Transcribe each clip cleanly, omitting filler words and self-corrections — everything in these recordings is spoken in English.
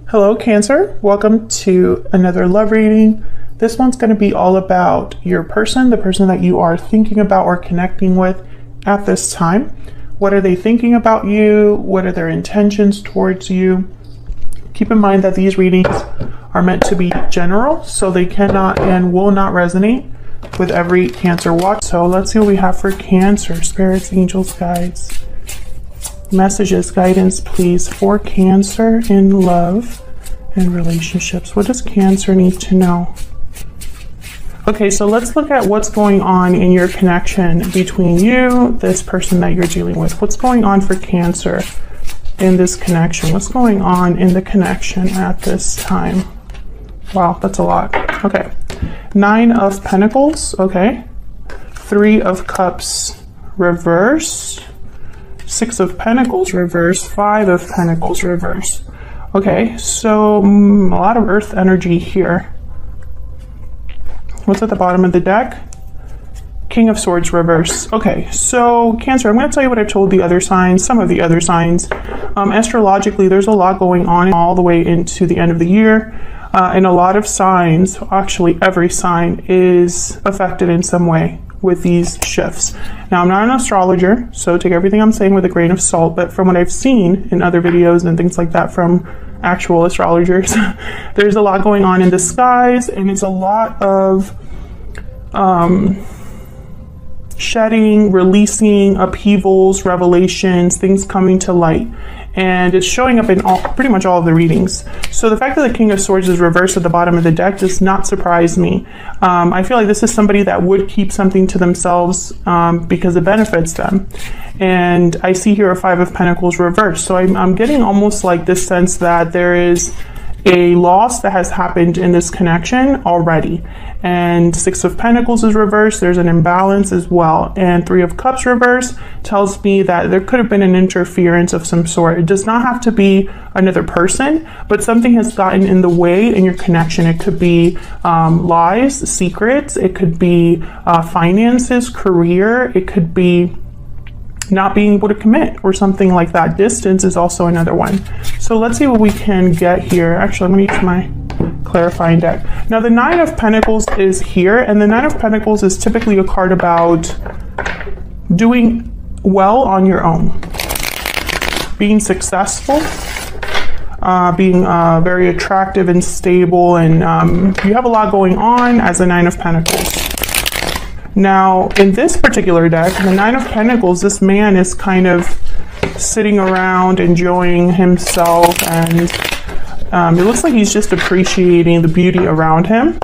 Hello, Cancer. Welcome to another love reading. This one's going to be all about your person, the person that you are thinking about or connecting with at this time. What are they thinking about you? What are their intentions towards you? Keep in mind that these readings are meant to be general, so they cannot and will not resonate with every Cancer watch. So let's see what we have for Cancer. Spirits, angels, guides, messages, guidance, please, for Cancer in love and relationships. What does Cancer need to know? Okay, so let's look at what's going on in your connection between you, this person that you're dealing with. What's going on for Cancer in this connection? What's going on in the connection at this time? Wow, that's a lot. Okay, 9 of Pentacles, okay. 3 of Cups, reverse. 6 of Pentacles, reverse. 5 of Pentacles, reverse. Okay, so a lot of earth energy here. What's at the bottom of the deck? King of Swords, reverse. Okay, so Cancer, I'm going to tell you what I've told the other signs, some of the other signs. Astrologically, there's a lot going on all the way into the end of the year. And a lot of signs, actually every sign, is affected in some way with these shifts. Now, I'm not an astrologer, so take everything I'm saying with a grain of salt, but from what I've seen in other videos and things like that from actual astrologers, there's a lot going on in the skies, and it's a lot of shedding, releasing, upheavals, revelations, things coming to light. And it's showing up in pretty much all of the readings. So the fact that the King of Swords is reversed at the bottom of the deck does not surprise me. I feel like this is somebody that would keep something to themselves because it benefits them. And I see here a 5 of Pentacles reversed. So I'm getting almost like this sense that there is a loss that has happened in this connection already. And 6 of Pentacles is reversed. There's an imbalance as well. And 3 of Cups reversed tells me that there could have been an interference of some sort. It does not have to be another person, but something has gotten in the way in your connection. It could be lies, secrets. It could be finances, career. It could be not being able to commit or something like that. Distance is also another one. So let's see what we can get here. Actually, I'm going to use my clarifying deck. Now, the 9 of Pentacles is here, and the 9 of Pentacles is typically a card about doing well on your own, being successful, being very attractive and stable, and you have a lot going on as a 9 of Pentacles. Now, in this particular deck, the 9 of Pentacles, this man is kind of sitting around enjoying himself, and it looks like he's just appreciating the beauty around him.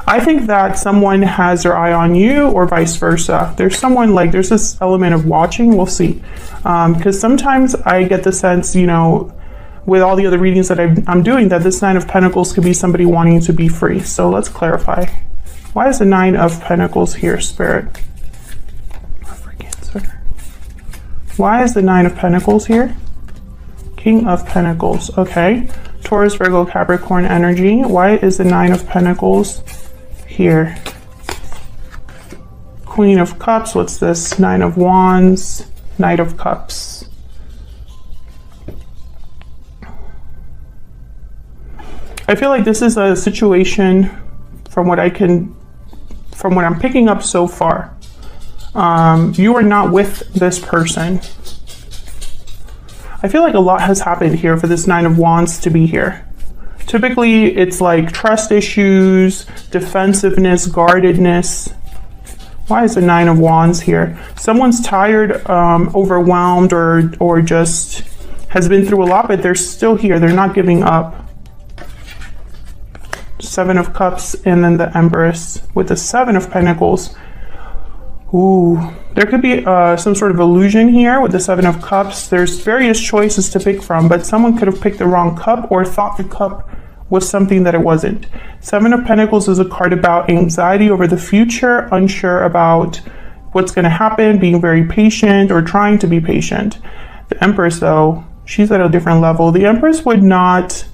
I think that someone has their eye on you or vice versa. There's someone, like, there's this element of watching. We'll see. Because sometimes I get the sense, you know, with all the other readings that I'm doing, that this 9 of Pentacles could be somebody wanting to be free. So let's clarify. Why is the 9 of Pentacles here, Spirit? For Cancer. Why is the 9 of Pentacles here? King of Pentacles. Okay. Taurus, Virgo, Capricorn energy. Why is the 9 of Pentacles here? Queen of Cups. What's this? 9 of Wands. Knight of Cups. I feel like this is a situation, from what I'm picking up so far, you are not with this person. I feel like a lot has happened here for this 9 of Wands to be here. Typically, it's like trust issues, defensiveness, guardedness. Why is the 9 of Wands here? Someone's tired, overwhelmed, or just has been through a lot, but they're still here. They're not giving up. 7 of Cups, and then the Empress with the 7 of Pentacles. Ooh, there could be some sort of illusion here with the 7 of Cups. There's various choices to pick from, but someone could have picked the wrong cup or thought the cup was something that it wasn't. 7 of Pentacles is a card about anxiety over the future, unsure about what's going to happen, being very patient or trying to be patient. The Empress, though, she's at a different level. The Empress would not...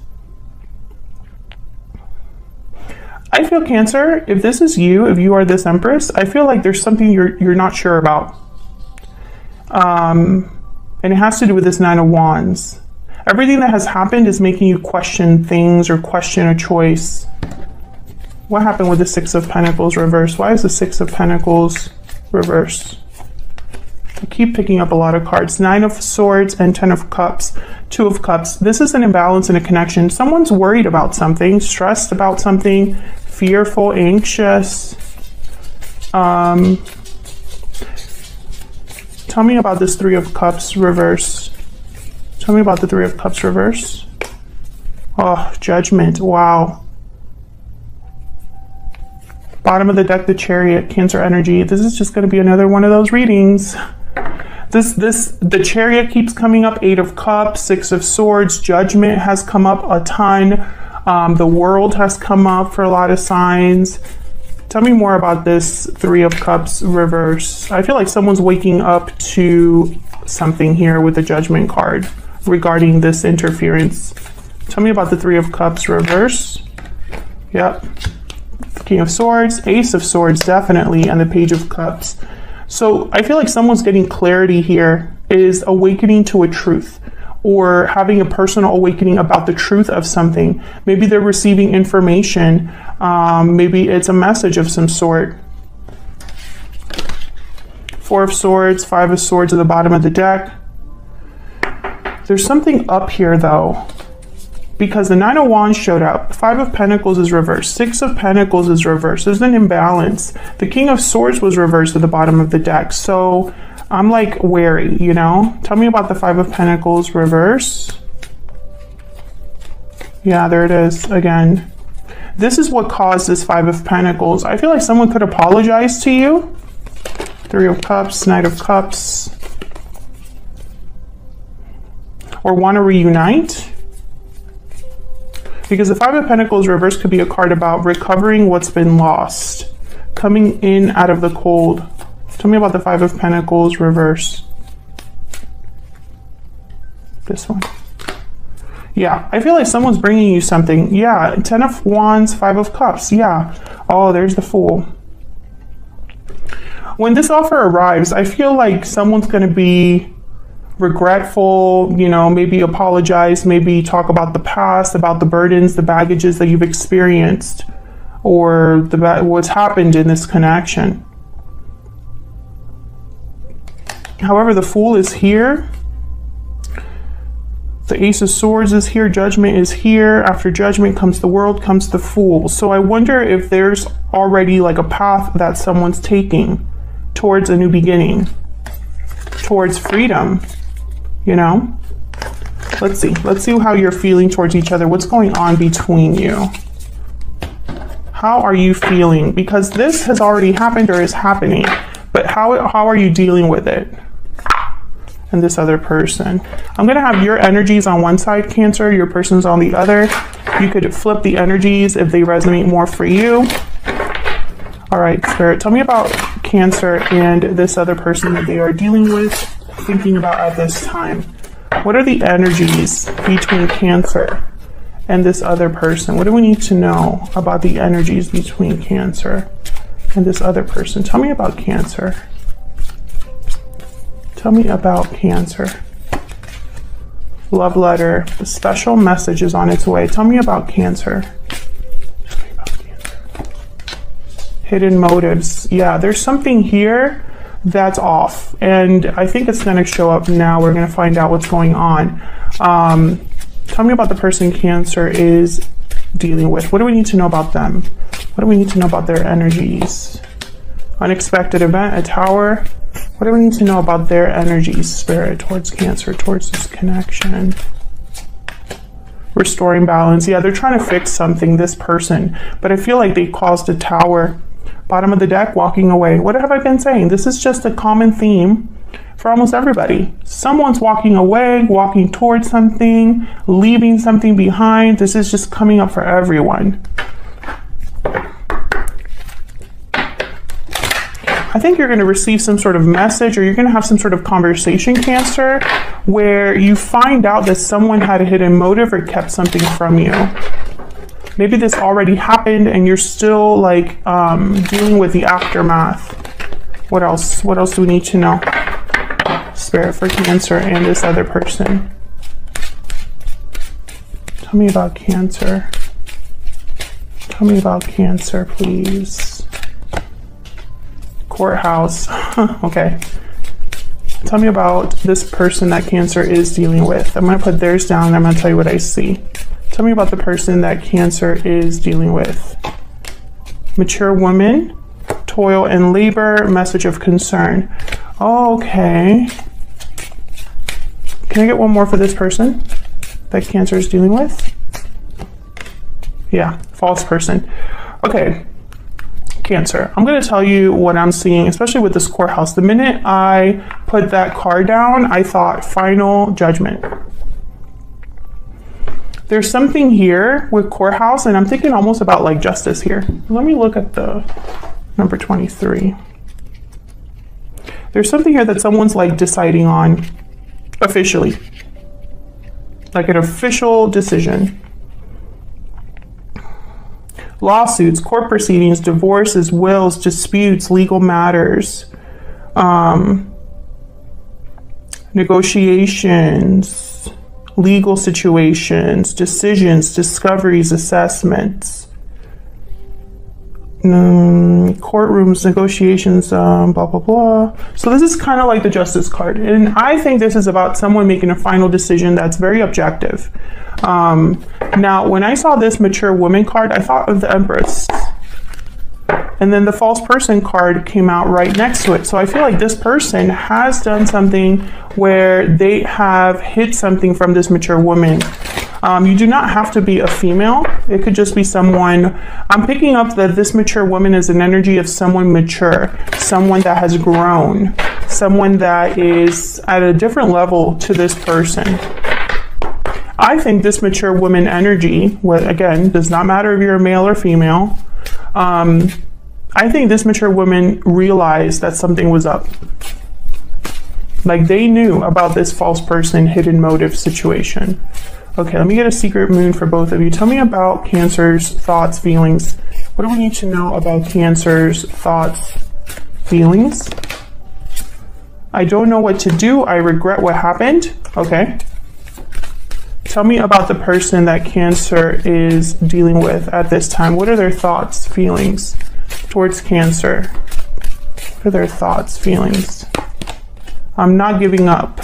I feel, Cancer, if this is you, if you are this Empress, I feel like there's something you're not sure about. And it has to do with this 9 of Wands. Everything that has happened is making you question things or question a choice. What happened with the Six of Pentacles reversed? Why is the Six of Pentacles reversed? I keep picking up a lot of cards. Nine of Swords and Ten of Cups. Two of Cups. This is an imbalance in a connection. Someone's worried about something, stressed about something, fearful, anxious. Tell me about this Three of Cups reverse. Tell me about the Three of Cups reverse. Oh, Judgment. Wow. Bottom of the deck, the Chariot, Cancer energy. This is just going to be another one of those readings. The Chariot keeps coming up. Eight of Cups, Six of Swords, Judgment has come up a ton. The World has come up for a lot of signs. Tell me more about this Three of Cups reverse. I feel like someone's waking up to something here with the Judgment card regarding this interference. Tell me about the Three of Cups reverse. Yep. King of Swords, Ace of Swords, definitely, and the Page of Cups. So I feel like someone's getting clarity here, is awakening to a truth, or having a personal awakening about the truth of something. Maybe they're receiving information. Maybe it's a message of some sort. Four of Swords, Five of Swords at the bottom of the deck. There's something up here though, because the Nine of Wands showed up. Five of Pentacles is reversed. Six of Pentacles is reversed. There's an imbalance. The King of Swords was reversed at the bottom of the deck. So I'm like wary, you know? Tell me about the Five of Pentacles reverse. Yeah, there it is again. This is what caused this Five of Pentacles. I feel like someone could apologize to you. Three of Cups, Knight of Cups. Or want to reunite. Because the Five of Pentacles reverse could be a card about recovering what's been lost. Coming in out of the cold. Tell me about the Five of Pentacles reverse. This one. Yeah, I feel like someone's bringing you something. Yeah, Ten of Wands, Five of Cups. Yeah. Oh, there's the Fool. When this offer arrives, I feel like someone's going to be regretful, you know, maybe apologize, maybe talk about the past, about the burdens, the baggages that you've experienced, or what's happened in this connection. However, the Fool is here. The Ace of Swords is here. Judgment is here. After Judgment comes the World, comes the Fool. So I wonder if there's already like a path that someone's taking towards a new beginning, towards freedom, you know? Let's see how you're feeling towards each other. What's going on between you? How are you feeling? Because this has already happened or is happening, but how are you dealing with it? And this other person. I'm going to have your energies on one side, Cancer, your person's on the other. You could flip the energies if they resonate more for you. All right, Spirit, tell me about Cancer and this other person that they are dealing with, thinking about at this time. What are the energies between Cancer and this other person? What do we need to know about the energies between Cancer and this other person? Tell me about Cancer. Tell me about Cancer. Love letter. The special message is on its way. Tell me about Cancer. Tell me about Cancer. Hidden motives. Yeah, there's something here that's off. And I think it's going to show up now. We're going to find out what's going on. Tell me about the person Cancer is dealing with. What do we need to know about them? What do we need to know about their energies? Unexpected event, a Tower. What do we need to know about their energies, Spirit, towards Cancer, towards this connection? Restoring balance. Yeah, they're trying to fix something, this person, but I feel like they caused a Tower. Bottom of the deck, walking away. What have I been saying? This is just a common theme for almost everybody. Someone's walking away, walking towards something, leaving something behind. This is just coming up for everyone. I think you're going to receive some sort of message, or you're going to have some sort of conversation, Cancer, where you find out that someone had a hidden motive or kept something from you. Maybe this already happened and you're still like dealing with the aftermath. What else? What else do we need to know? Spirit, for Cancer and this other person. Tell me about Cancer. Tell me about Cancer, please. Courthouse. Okay. Tell me about this person that Cancer is dealing with. I'm going to put theirs down and I'm going to tell you what I see. Tell me about the person that Cancer is dealing with. Mature woman, toil and labor, message of concern. Okay. Can I get one more for this person that Cancer is dealing with? Yeah, false person. Okay. Cancer. I'm going to tell you what I'm seeing, especially with this courthouse. The minute I put that card down, I thought final judgment. There's something here with courthouse, and I'm thinking almost about like justice here. Let me look at the number 23. There's something here that someone's like deciding on officially, like an official decision. Lawsuits, court proceedings, divorces, wills, disputes, legal matters, negotiations, legal situations, decisions, discoveries, assessments, courtrooms, negotiations, blah, blah, blah. So this is kind of like the Justice card. And I think this is about someone making a final decision that's very objective. Now, when I saw this mature woman card, I thought of the Empress. And then the false person card came out right next to it. So I feel like this person has done something where they have hid something from this mature woman. You do not have to be a female. It could just be someone. I'm picking up that this mature woman is an energy of someone mature, someone that has grown, someone that is at a different level to this person. I think this mature woman energy, again, does not matter if you're a male or female. I think this mature woman realized that something was up. Like they knew about this false person, hidden motive situation. Okay, let me get a secret moon for both of you. Tell me about Cancer's thoughts, feelings. What do we need to know about Cancer's thoughts, feelings? I don't know what to do. I regret what happened. Okay. Tell me about the person that Cancer is dealing with at this time. What are their thoughts, feelings towards Cancer? What are their thoughts, feelings? I'm not giving up.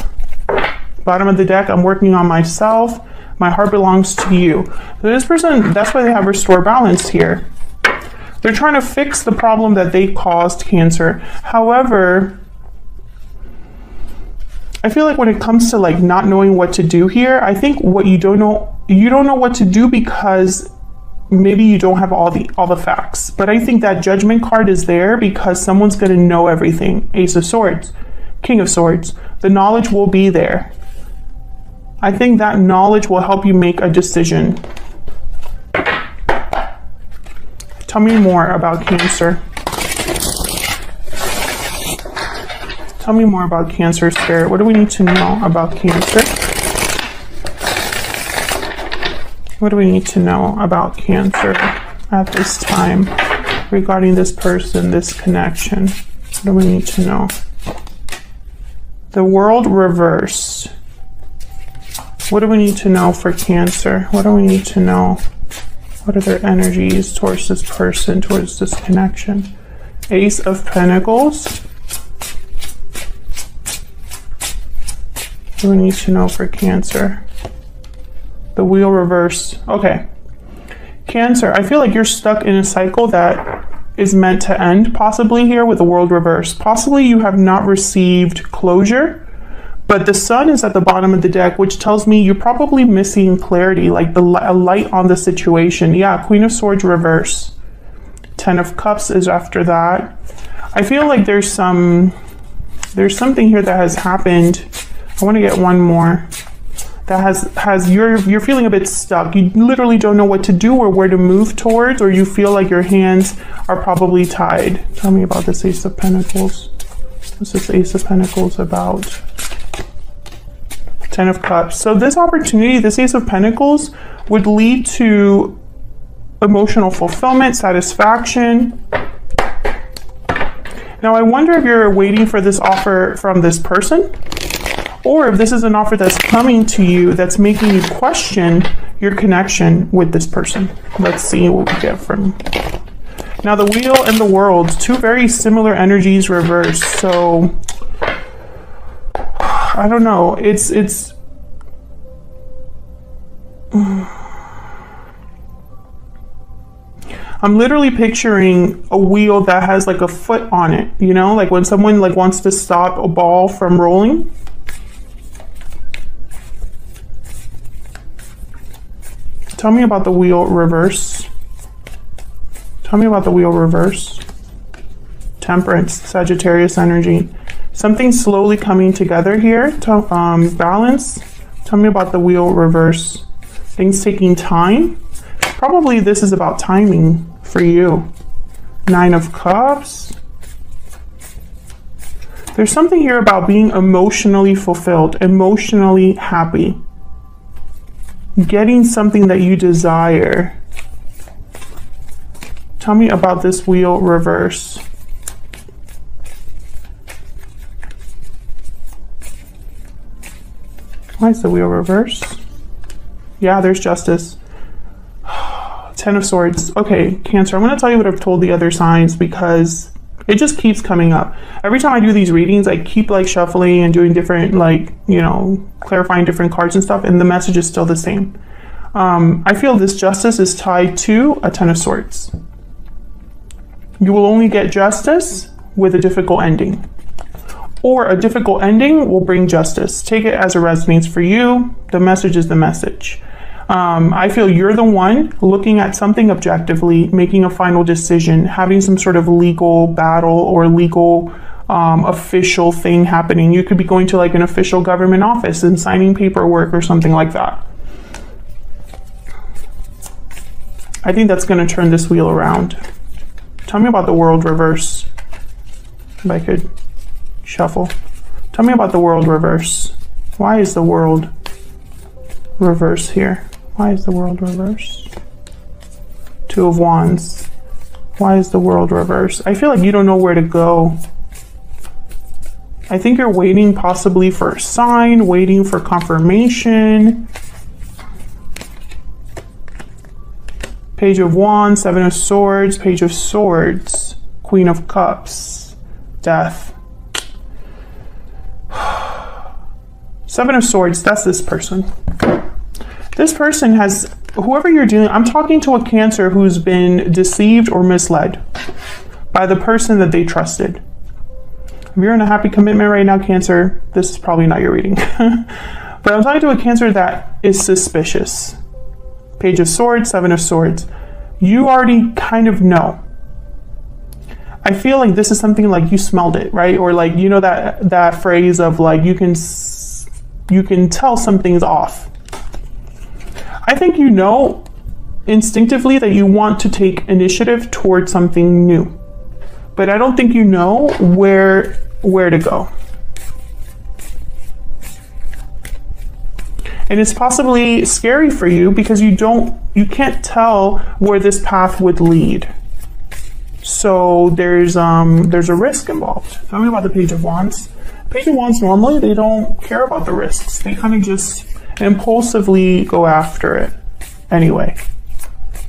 Bottom of the deck, I'm working on myself. My heart belongs to you. So this person, that's why they have restore balance here. They're trying to fix the problem that they caused, Cancer. However, I feel like when it comes to like not knowing what to do here, I think what you don't know what to do because maybe you don't have all the facts. But I think that judgment card is there because someone's going to know everything. Ace of Swords, King of Swords. The knowledge will be there. I think that knowledge will help you make a decision. Tell me more about Cancer. Tell me more about Cancer, Spirit. What do we need to know about Cancer? What do we need to know about Cancer at this time regarding this person, this connection? What do we need to know? The World reversed. What do we need to know for Cancer? What do we need to know? What are their energies towards this person, towards this connection? Ace of Pentacles. What do we need to know for Cancer? The Wheel reversed. Okay. Cancer, I feel like you're stuck in a cycle that is meant to end, possibly here with the World reversed. Possibly you have not received closure. But the Sun is at the bottom of the deck, which tells me you're probably missing clarity, like a light on the situation. Yeah, Queen of Swords reverse. 10 of Cups is after that. I feel like there's something here that has happened. I want to get one more. That you're feeling a bit stuck. You literally don't know what to do or where to move towards, or you feel like your hands are probably tied. Tell me about this Ace of Pentacles. What's this Ace of Pentacles about? 10 of Cups. So this opportunity, this Ace of Pentacles, would lead to emotional fulfillment, satisfaction. Now, I wonder if you're waiting for this offer from this person, or if this is an offer that's coming to you that's making you question your connection with this person. Let's see what we get from. Now the Wheel and the World, two very similar energies reversed. So I don't know. It's I'm literally picturing a wheel that has like a foot on it, you know, like when someone like wants to stop a ball from rolling. Tell me about the Wheel reverse. Tell me about the Wheel reverse. Temperance, Sagittarius energy. Something slowly coming together here. Balance. Tell me about the Wheel reverse. Things taking time. Probably this is about timing for you. 9 of Cups. There's something here about being emotionally fulfilled, emotionally happy. Getting something that you desire. Tell me about this Wheel reverse. Why is the Wheel reverse? Yeah, there's Justice. 10 of Swords. Okay, Cancer, I'm going to tell you what I've told the other signs because it just keeps coming up. Every time I do these readings, I keep like shuffling and doing different, like, you know, clarifying different cards and stuff, and the message is still the same. I feel this Justice is tied to a 10 of Swords. You will only get justice with a difficult ending. Or a difficult ending will bring justice. Take it as it resonates for you. The message is the message. I feel you're the one looking at something objectively, making a final decision, having some sort of legal battle or legal official thing happening. You could be going to like an official government office and signing paperwork or something like that. I think that's going to turn this wheel around. Tell me about the World reverse. If I could shuffle. Tell me about the World reverse. Why is the World reverse here? Why is the World reverse? 2 of Wands. Why is the World reverse? I feel like you don't know where to go. I think you're waiting possibly for a sign, waiting for confirmation. Page of Wands, 7 of Swords, Page of Swords, Queen of Cups, Death. 7 of Swords, that's this person. This person has, whoever you're dealing, I'm talking to a Cancer who's been deceived or misled by the person that they trusted. If you're in a happy commitment right now, Cancer, this is probably not your reading. But I'm talking to a Cancer that is suspicious. Page of Swords, 7 of Swords. You already kind of know. I feel like this is something like you smelled it, right? Or like, you know, that phrase of like, you can tell something's off. I think you know instinctively that you want to take initiative towards something new, but I don't think you know where to go. And it's possibly scary for you because you can't tell where this path would lead. So there's a risk involved. Tell me about the Page of Wands. Page of Wands, normally they don't care about the risks. They kind of just impulsively go after it anyway.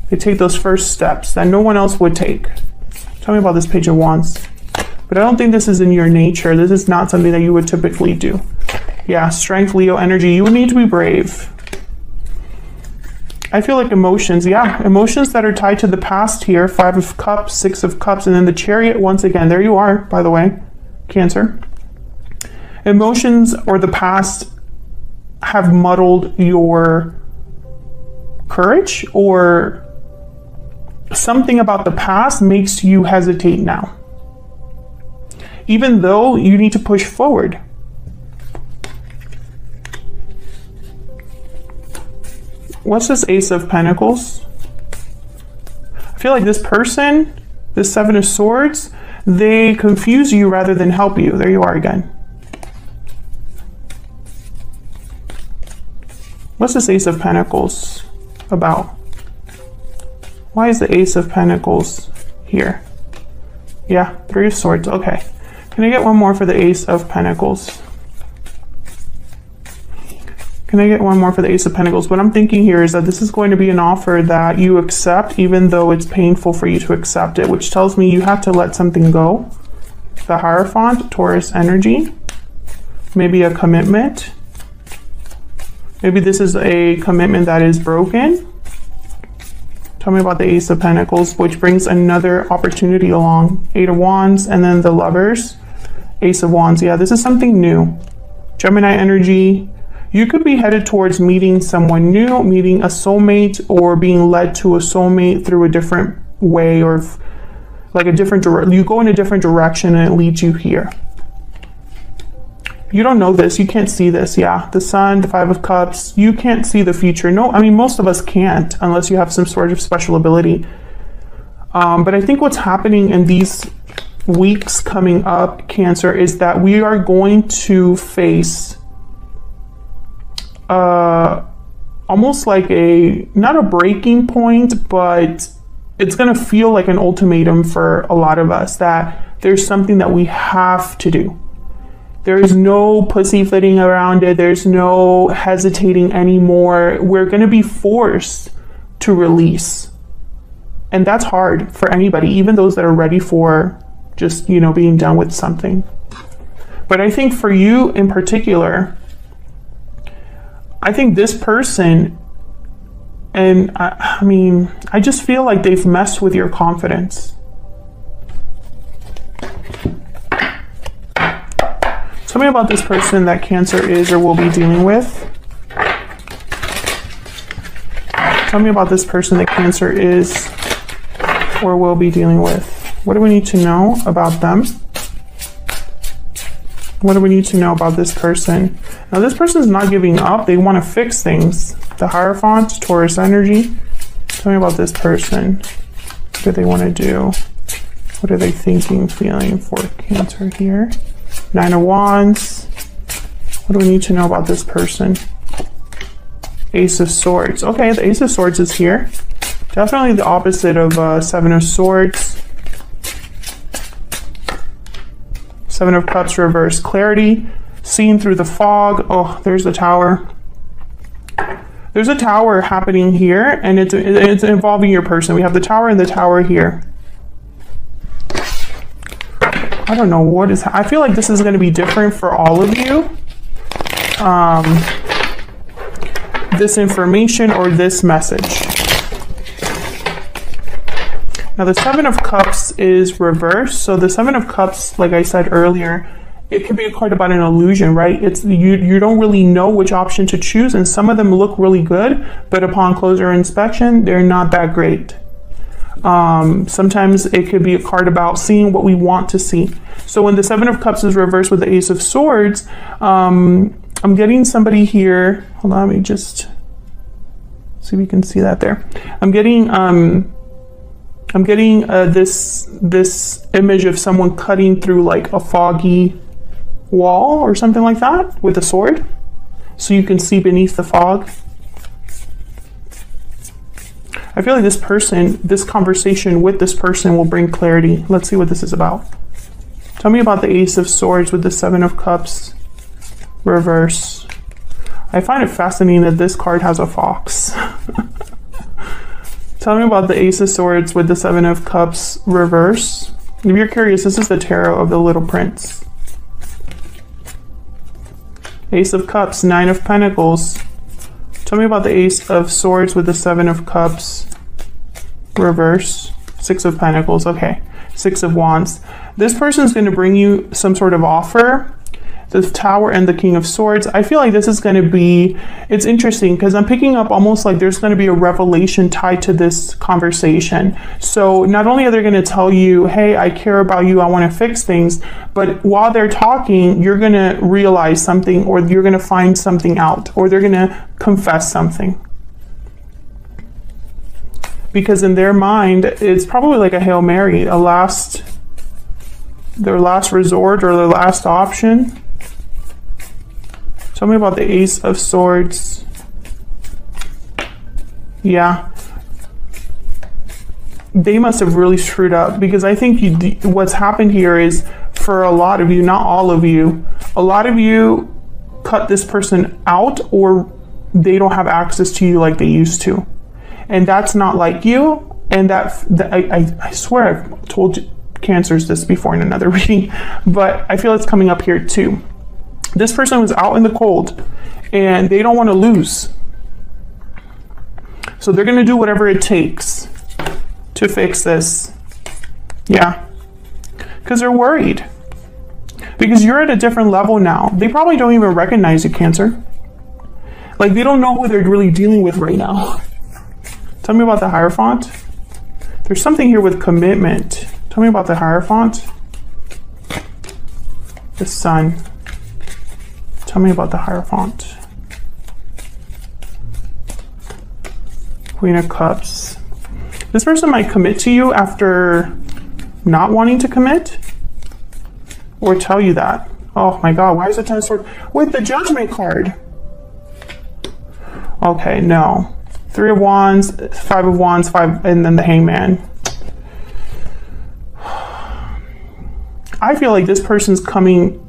They take those first steps that no one else would take. Tell me about this Page of Wands. But I don't think this is in your nature. This is not something that you would typically do. Yeah, Strength, Leo energy. You would need to be brave. I feel like emotions, yeah, emotions that are tied to the past here. 5 of Cups, 6 of Cups, and then the Chariot once again. There you are, by the way, Cancer. Emotions or the past have muddled your courage, or something about the past makes you hesitate now, even though you need to push forward. What's this Ace of Pentacles? I feel like this person, this 7 of Swords, they confuse you rather than help you. There you are again. What's this Ace of Pentacles about? Why is the Ace of Pentacles here? Yeah, 3 of Swords. Okay. Can I get one more for the Ace of Pentacles? Can I get one more for the Ace of Pentacles? What I'm thinking here is that this is going to be an offer that you accept even though it's painful for you to accept it, which tells me you have to let something go. The Hierophant, Taurus energy. Maybe a commitment. Maybe this is a commitment that is broken. Tell me about the Ace of Pentacles, which brings another opportunity along. Eight of Wands, and then the Lovers. Ace of Wands. Yeah, this is something new. Gemini energy. You could be headed towards meeting someone new, meeting a soulmate, or being led to a soulmate through a different way, or like a different direction. You go in a different direction and it leads you here. You don't know this. You can't see this. Yeah. The Sun, the Five of Cups. You can't see the future. No, I mean, most of us can't unless you have some sort of special ability. But I think what's happening in these weeks coming up, Cancer, is that we are going to face almost like not a breaking point, but it's going to feel like an ultimatum for a lot of us that there's something that we have to do. There's no pussyfooting around it. There's no hesitating anymore. We're going to be forced to release. And that's hard for anybody, even those that are ready for just, being done with something. But I think for you in particular, I think this person, and I just feel like they've messed with your confidence. Tell me about this person that Cancer is or will be dealing with. Tell me about this person that Cancer is or will be dealing with. What do we need to know about them? What do we need to know about this person? Now, this person is not giving up. They want to fix things. The Hierophant, Taurus energy. Tell me about this person. What do they want to do? What are they thinking, feeling for Cancer here? Nine of Wands. What do we need to know about this person? Ace of Swords. Okay, the Ace of Swords is here. Definitely the opposite of Seven of Swords. Seven of Cups reverse. Clarity, seen through the fog. Oh, there's the Tower. There's a Tower happening here, and it's involving your person. We have the Tower and the Tower here. I don't know what is. I feel like this is going to be different for all of you. This information or this message. Now the Seven of Cups is reversed. So the Seven of Cups, like I said earlier, it could be a card about an illusion, right? It's you don't really know which option to choose, and some of them look really good, but upon closer inspection, they're not that great. Sometimes it could be a card about seeing what we want to see. So when the Seven of Cups is reversed with the Ace of Swords, I'm getting somebody here. Hold on, let me just see if we can see that there. I'm getting this image of someone cutting through like a foggy wall or something like that with a sword, so you can see beneath the fog. I feel like this conversation with this person will bring clarity. Let's see what this is about. Tell me about the Ace of Swords with the Seven of Cups reverse. I find it fascinating that this card has a fox. Tell me about the Ace of Swords with the Seven of Cups reverse. If you're curious, this is the tarot of the Little Prince. Ace of Cups, Nine of Pentacles. Tell me about the Ace of Swords with the Seven of Cups reverse. Six of Pentacles. Okay. Six of Wands. This person is going to bring you some sort of offer. The Tower and the King of Swords. I feel like this is going to be, it's interesting because I'm picking up almost like there's going to be a revelation tied to this conversation. So not only are they going to tell you, hey, I care about you, I want to fix things, but while they're talking, you're going to realize something, or you're going to find something out, or they're going to confess something. Because in their mind, it's probably like a Hail Mary, their last resort or their last option. Tell me about the Ace of Swords. Yeah. They must have really screwed up, because I think what's happened here is, for a lot of you, not all of you, a lot of you cut this person out or they don't have access to you like they used to. And that's not like you. And I swear I've told Cancers this before in another reading, but I feel it's coming up here too. This person was out in the cold and they don't want to lose. So they're going to do whatever it takes to fix this. Yeah. Because they're worried. Because you're at a different level now. They probably don't even recognize you, Cancer. Like, they don't know who they're really dealing with right now. Tell me about the Hierophant. There's something here with commitment. Tell me about the Hierophant. The Sun. Tell me about the Hierophant. Queen of Cups. This person might commit to you after not wanting to commit, or tell you that. Oh my God, why is the Ten of Swords with the Judgment card? Okay, no. 3 of Wands, 5 of Wands, 5, and then the Hangman. I feel like this person's coming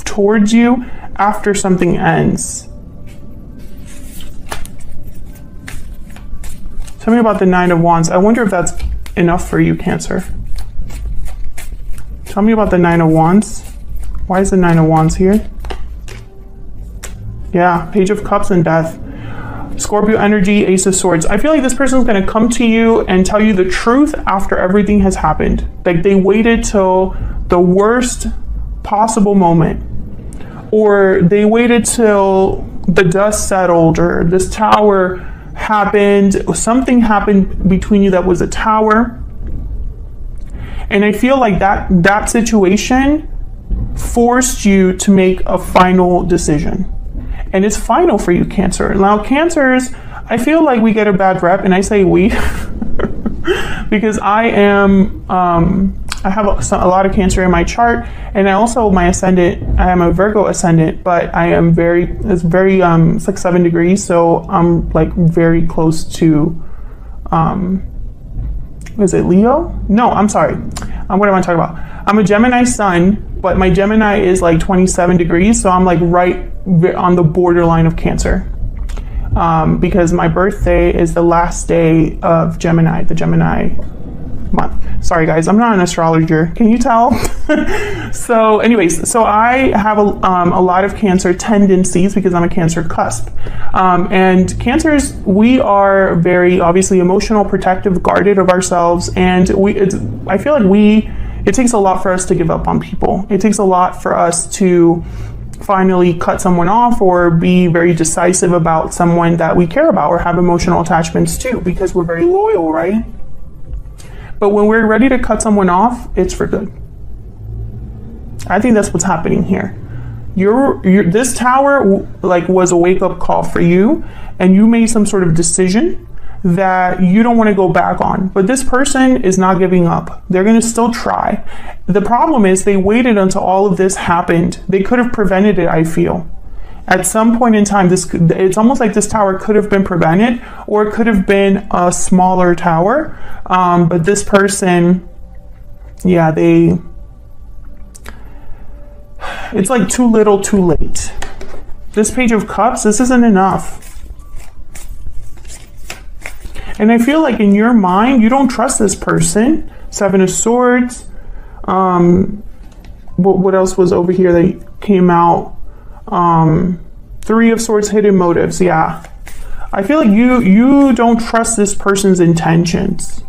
towards you after something ends. Tell me about the 9 of Wands. I wonder if that's enough for you, Cancer. Tell me about the 9 of Wands. Why is the 9 of Wands here? Yeah, Page of Cups and Death. Scorpio energy, Ace of Swords. I feel like this person's going to come to you and tell you the truth after everything has happened. Like, they waited till the worst possible moment. Or they waited till the dust settled, or this tower happened, something happened between you that was a tower. And I feel like that situation forced you to make a final decision. And it's final for you, Cancer. Now, Cancers, I feel like we get a bad rep, and I say we because I have a lot of Cancer in my chart, and I also, my ascendant, I am a Virgo ascendant, but I am it's like 7 degrees, so I'm like very close to, is it Leo? No, I'm sorry. What am I talking about? I'm a Gemini sun, but my Gemini is like 27 degrees, so I'm like right on the borderline of Cancer. Because my birthday is the last day of Gemini, the Gemini month. Sorry guys, I'm not an astrologer. Can you tell? So anyways, so I have a lot of Cancer tendencies because I'm a Cancer cusp. And Cancers, we are very obviously emotional, protective, guarded of ourselves. And I feel like it takes a lot for us to give up on people. It takes a lot for us to finally cut someone off or be very decisive about someone that we care about or have emotional attachments to, because we're very loyal, right? But when we're ready to cut someone off, it's for good. I think that's what's happening here. This tower was a wake-up call for you, and you made some sort of decision that you don't want to go back on. But this person is not giving up. They're going to still try. The problem is they waited until all of this happened. They could have prevented it, I feel. At some point in time, it's almost like this tower could have been prevented, or it could have been a smaller tower. But this person, yeah, it's like too little, too late. This Page of Cups, this isn't enough. And I feel like in your mind, you don't trust this person. 7 of Swords. What else was over here that came out? 3 of Swords, hidden motives. Yeah. I feel like you don't trust this person's intentions.